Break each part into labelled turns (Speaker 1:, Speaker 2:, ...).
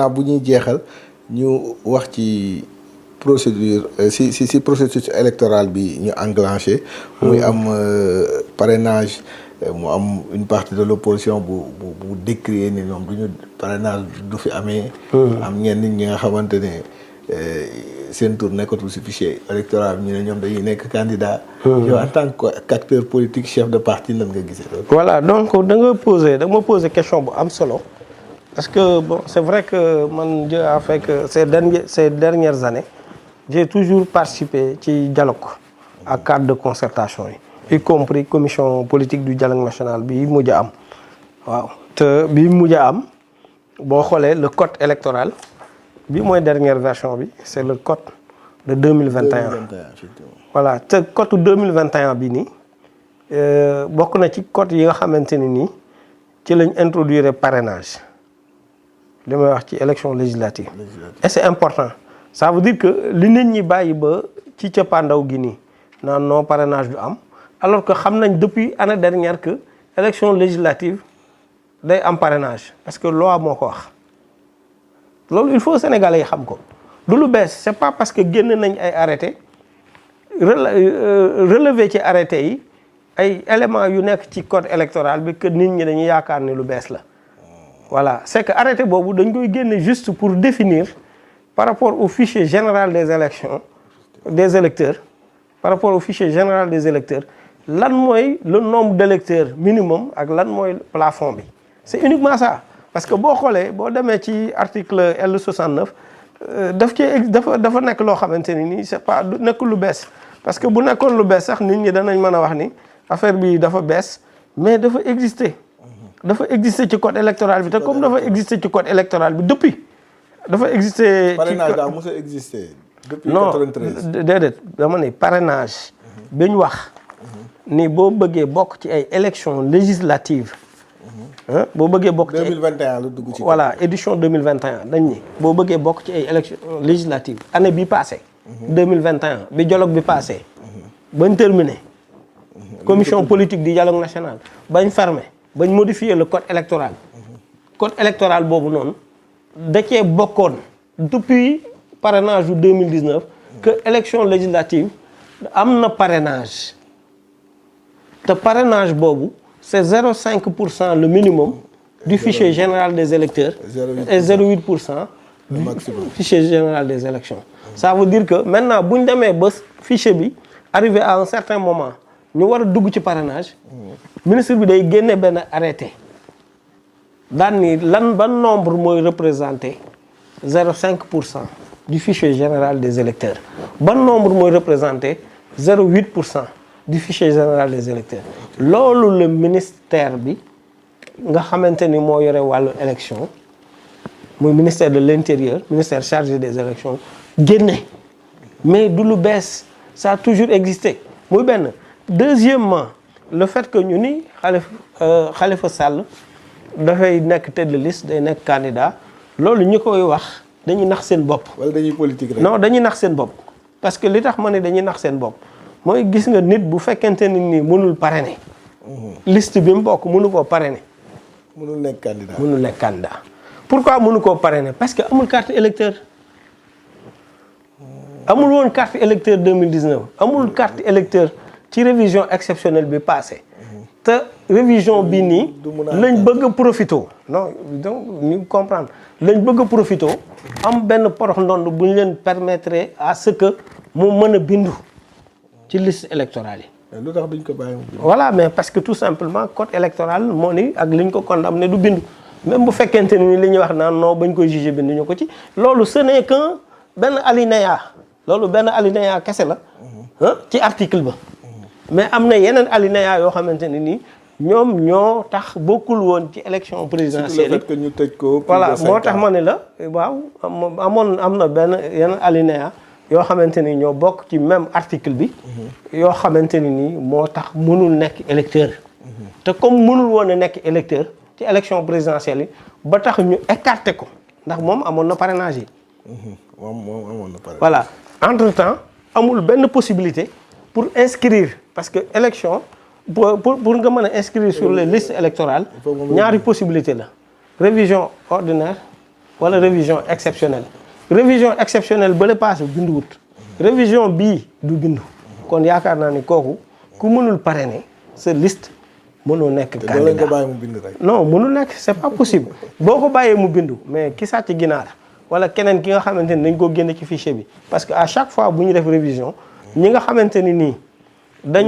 Speaker 1: naa bu ñuy jeexal ñu wax ci procédure si processus électoral bi ñu enclenché. muy am parrainage mu am une partie de l'opposition bu décrier ni ñoom duñu parrainage du fi amee. am ñenn nit ñi nga xamante ne seen tour nekkatul si fichier électoral bi ñu ne ñoom dañuy nekk candidat. yow en tant qu'acteur politique chef de parti lan nga gisee loolu.
Speaker 2: voilà donc da nga ma poser question bu am solo parce que bon c'est vrai que man Dieu a fait que ces dernières années j'ai toujours participé ci dialogue ak cadre de concertation yi y compris commission politique du dialogue national bi mujj a am waaw te bi mujj a am boo xoolee le code électoral bi mooy dernière version bi c'est le code de 2021 voilà te code 2021 bi nii bokk na ci code yi nga xamante ni nii ci lañ introduire parrainage li may wax ci élection législative et c'est important ça veut dire que li nit ñi bàyyi ba ci cëppaandaw gi nii naan non parrainage du am alors que xam nañ depuis année dernière que élection législative day am parrainage parce que loi moo ko wax loolu il faut Sénégalais yi xam ko du lu bees c'est pas parce que génn nañ ay arrêté relevé ci arrêté yi ay éléments yu nekk ci code électoral bi que nit ñi dañuy yaakaar ni lu bees la voilà c'est que arrêté boobu dañ koy génne juste pour définir par rapport au fichier général des élections des électeurs par rapport au fichier général des électeurs lan mooy le nombre d'électeurs minimum ak lan mooy plafond bi c'est uniquement ça parce que boo xoolee boo demee ci article L69 dafa nekk loo xamante ni nii c'est pas du nekk lu bees parce que bu nekkoon lu bees sax nit ñi danañ mën a wax ni affaire bi dafa bees mais dafa exister ci code électoral bi te comme dafa exister ci code électoral bi depuis dafa exister ci
Speaker 1: parrainage daa mos a exister depuis 93
Speaker 2: non déedéet dama ne parrainage bi ñu wax ni boo bëggee bokk ci ay élections législatives boo bëggee bokk ci
Speaker 1: 2021 la dugg ci
Speaker 2: voilà édition 2021 dañ ni boo bëggee bokk ci ay élections législatives année bi passé 2021 bi dialogue bi passé bañ terminé commission politique du dialogue national bañ fermé bañ modifier le code électoral boobu noonu da cee bokkoon depuis parrainage yu 2019 que élection législative am na parrainage te parrainage boobu c'est 0,5% le minimum du fichier général des électeurs et 0,8% du fichier général des élections ça veut dire que maintenant bu ñu demee ba fichier bi arrivé à un certain moment ñu war a dugg ci parrainage ministre bi day génne benn arrêté daan ni lan ban nombre mooy représenter 0,5% du fichier général des électeurs ban nombre mooy représenter 0,8% du fichier général des électeurs loolu le ministère bi nga xamante ni moo yore wàllu élection muy ministère de l'intérieur ministère chargé des élections génne mais du lu bees ça a toujours existé muy benn deuxièmement le fait que ñu ni Khalifa Sall dafay nekk tête de liste day nekk candidat loolu ñu koy wax dañuy nax seen bopp.
Speaker 1: wala dañuy politique rek.
Speaker 2: non dañuy nax seen bopp parce que li tax ma ne dañuy nax seen bopp mooy gis nga nit bu fekkente ni nii mënul parrainer. liste bi mu bokk mënu koo parrainer.
Speaker 1: mënul nekk candidat
Speaker 2: mënul nekk candidat. pourquoi mënu koo parrainer parce que amul carte électeur amul woon carte électeur 2019 amul carte électeur ci révision exceptionnelle bi passé te révision bi nii lañ bëgg a profité non donc ñu comprendre lañ bëgg a profité am benn porox ndond bu ñu leen permettre à ce que mu mën a bindu ci liste électorale yi.
Speaker 1: lu tax duñ ko bàyyi.
Speaker 2: voilà mais parce que tout simplement code électoral moo ni ak liñ ko condamné du bindu même bu fekkente ni li ñuy wax naan non bañ koy jugé binduñu ko ci loolu ce n'est qu'un benn alinéa loolu benn alinéa kese la ci article ba. mais am na yeneen alinéa yoo xamante ne ni ñoom ñoo tax bokkul woon ci élection présidentielle
Speaker 1: le fait que ñu tëj ko.
Speaker 2: voilà moo tax ma ne la waaw am na benn yeneen alinéa yoo xamante ni ñoo bokk ci même article bi. yoo xamante ni nii moo tax mënul nekk électeur. te comme mënul woon a nekk électeur ci élection présidentielle yi ba tax ñu écarté ko ndax moom amoon na parrainage yi.
Speaker 1: moom amoon na parrainage.
Speaker 2: voilà entre-temps amul benn possibilité pour inscrire parce que élection pour nga mën a inscrire sur les listes électorales ñaari possibilité la révision ordinaire wala révision exceptionnelle révision exceptionnelle ba le passé binduwut révision bii du bindu kon yaakaar naa ni kooku ku mënul parrainer sa liste mënoo nekk candidat
Speaker 1: ko bàyyi mu bind rek.
Speaker 2: non mënul nekk c'est pas possible boo ko bàyyee mu bindu mais ki sàcc ginaar wala keneen ki nga xamante ni dañ ko génne ci fichier bi parce que à chaque fois bu ñu def révision ñi nga xamante ni nii dañ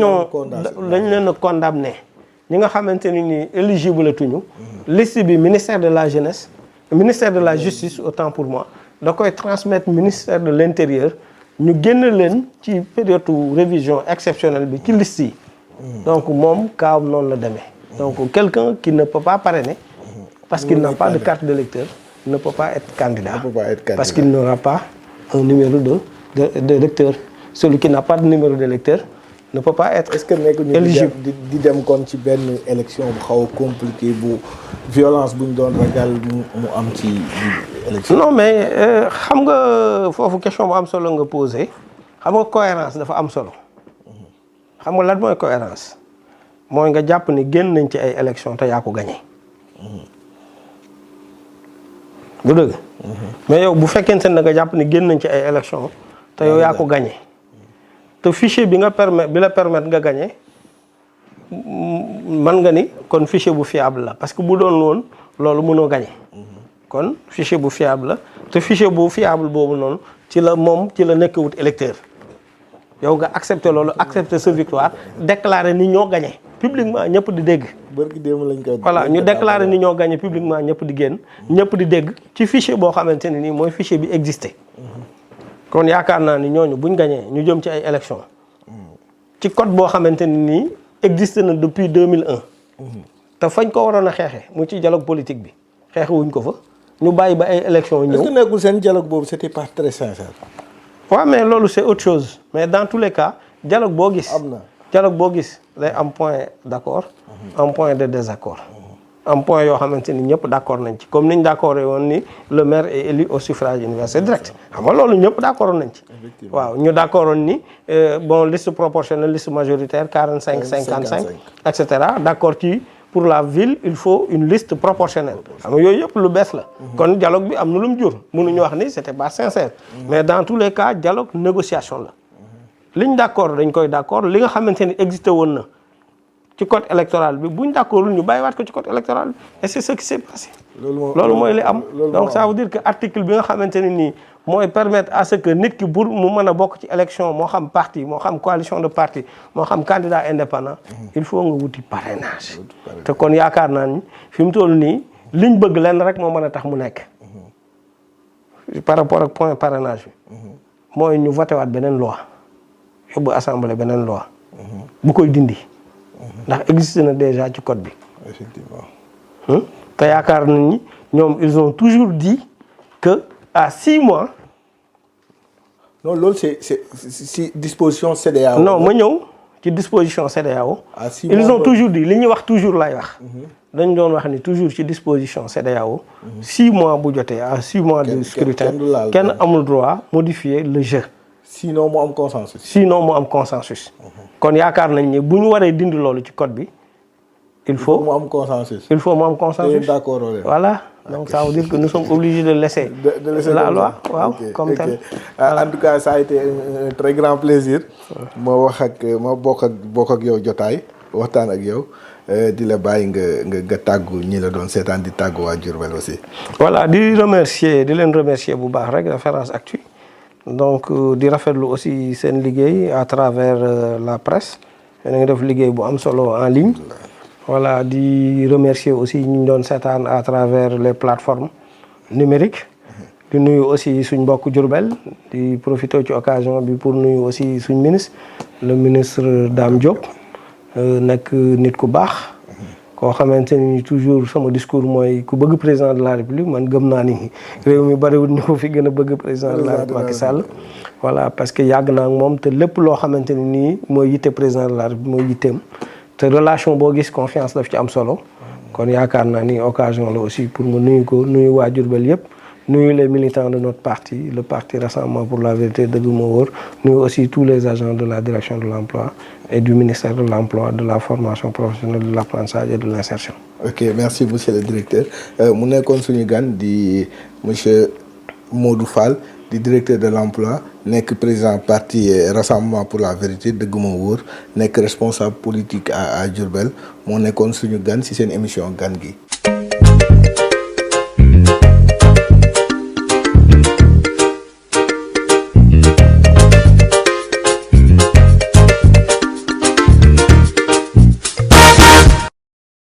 Speaker 2: leen a condamné ñi nga xamante ni nii éligible tuñu liste bi ministère de la jeunesse ministère de la justice autant pour moi da koy transmettre ministère de l'intérieur ñu génn leen ci période révision exceptionnelle bi ci liste yi donc moom kaawam noonu la demee donc quelqu'un qui ne peut pas parrainer parce qu'il n'a pas de carte d'électeur ne peut pas être candidat parce qu'il n'aura pas un numéro d'électeur celui qui n'a pas de numéro d'électeur ne peut pas être éligible.
Speaker 1: di dem kon ci benn élection bu xaw a compliqué bu violence bu ñu doon ragal mu am ci élection.
Speaker 2: non mais xam nga foofu question bu am solo nga posé xam nga cohérence dafa am solo xam nga lan mooy cohérence mooy nga jàpp ni génn nañ ci ay élection te yaa ko gagné. du dëgg. mais yow bu fekkente ne nga jàpp ni génn nañ ci ay élection te yow yaa ko gagné. te fichier bi nga permettre nga gagné man nga ni kon fichier bu fiable la parce que bu doon woon loolu mënoo gagné kon fichier bu fiable la te fichier bu fiable boobu noonu ci la nekk wut électeur yow nga accepté loolu accepté sa victoire déclaré ni ñoo gagné publiquement ñëpp di dégg.
Speaker 1: bërki démb lañ koy.
Speaker 2: voilà ñu déclaré ni ñoo gagné publiquement ñëpp di génn ñëpp di dégg ci fichier boo xamante ne nii mooy fichier bi existé. kon yaakaar naa ni ñooñu buñ gañee ñu jëm ci ay élections ci code boo xamante ni nii existe na depuis 2001 te fañ ko waroon a xeexee mu ci dialogue politique bi xeexewuñ ko fa ñu bàyyi ba ay élections ñëw.
Speaker 1: est-ce que nekkul seen dialogue boobu c'était pas très sincère.
Speaker 2: waaw mais loolu c'est autre chose mais dans tous les cas dialogue boo gis.
Speaker 1: am na
Speaker 2: dialogue boo gis day am point d'accord am point de désaccord. am point yoo xamante ni ñëpp d'accord nañ ci comme niñ d'accord woon ni le maire est élu au suffrage universel direct xam nga loolu ñëpp d'accord nañ ci. waaw ñu d'accord woon ni bon liste proportionnelle liste majoritaire 45 55 et cetera d'accord ci pour la ville il faut une liste proportionnelle xam nga yooyu yëpp lu bees la. kon dialogue bi am na lu mu jur mënuñu wax ni c'était pas sincère. mais dans tous les cas dialogue négociation la. liñ d'accord dañ koy d'accord li nga xamante ni existé woon na. ci code électoral bi buñ d'accordul ñu bàyyiwaat ko ci code électoral bi et c'est ce qui s'est passé. loolu mooy li am donc ça veut dire que article bi nga xamante ne nii mooy permettre à ce que nit ki pour mu mën a bokk ci élection moo xam parti moo xam coalition de parti moo xam candidat indépendant il faut nga wuti parrainage. te kon yaakaar naa ni fi mu toll nii liñ bëgg lenn rek moo mën a tax mu nekk. par rapport ak point parrainage bi. mooy ñu voté waat beneen loi yóbbu assemblée beneen loi. bu koy dindi. ndax existe na déjà ci code bi.
Speaker 1: effectivement.
Speaker 2: te yaakaar nañ ni ñoom ils ont toujours dit que à 6 mois.
Speaker 1: non loolu c'est si disposition CEDEAO.
Speaker 2: non ma ñëw ci disposition CEDEAO.
Speaker 1: à 6 mois
Speaker 2: ils ont toujours dit li ñuy wax toujours lay wax. dañ doon wax ni toujours ci disposition CEDEAO. 6 mois bu jotee à 6 mois de scrutin kenn amul droit modifier le jeu.
Speaker 1: sinon mu am consensus.
Speaker 2: sinon mu am consensus. kon yaakaar nañ ni bu ñu waree dindi loolu ci code bi. il faut
Speaker 1: mu am consensus.
Speaker 2: il faut mu am consensus.
Speaker 1: d'accord.
Speaker 2: voilà donc ça veut dire que nous sommes obligés de laisser.
Speaker 1: de laisser
Speaker 2: la loi waaw
Speaker 1: okay,
Speaker 2: comme tel.
Speaker 1: Voilà. En tout cas ça a été un très grand plaisir. ma wax ak ma bokk ak yow jotaay waxtaan ak yow di la bàyyi nga tàggu ñi la doon seetaan di tàggu waa Diourbel aussi.
Speaker 2: voilà di leen remercier bu baax rek Référence Actu. donc di rafetlu aussi seen liggéey à travers la presse yéen a ngi def liggéey bu am solo en ligne. voilà di remercier aussi ñu doon seetaan à travers les plateformes numériques. di nuyu aussi suñ mbokk Diourbel di profiter ci occasion bi pour nuyu aussi suñ ministre le ministre Dame Diop nekk nit ku baax. koo xamante ni toujours sama discours mooy ku bëgg président de la république man gëm naa ni réew mi bariwul ñu ko fi gën a bëgg président de la république Macky Sall. voilà parce que yàgg naa ak moom te lépp loo xamante ni nii mooy yitte président de la république mooy yitteem te relation boo gis confiance daf ci am solo. kon yaakaar naa ni occasion la aussi pour nga nuyu ko nuyu waa Diourbel yëpp nuyu les militants de notre parti, le parti Rassemblement pour la Vérité Dëgg Moo Wóor, nuyu aussi tous les agents de la direction de l'emploi et du ministère de l'emploi, de la formation professionnelle, de l'apprentissage et de l'insertion.
Speaker 1: Ok, merci monsieur le directeur. mu nekkoon suñu gan di monsieur Modou Fall di directeur de l'emploi nekk président parti Rassemblement pour la Vérité Dëgg Moo Wóor nekk responsable politique à Diourbel moo nekkoon suñu gan ci seen émission gan gi.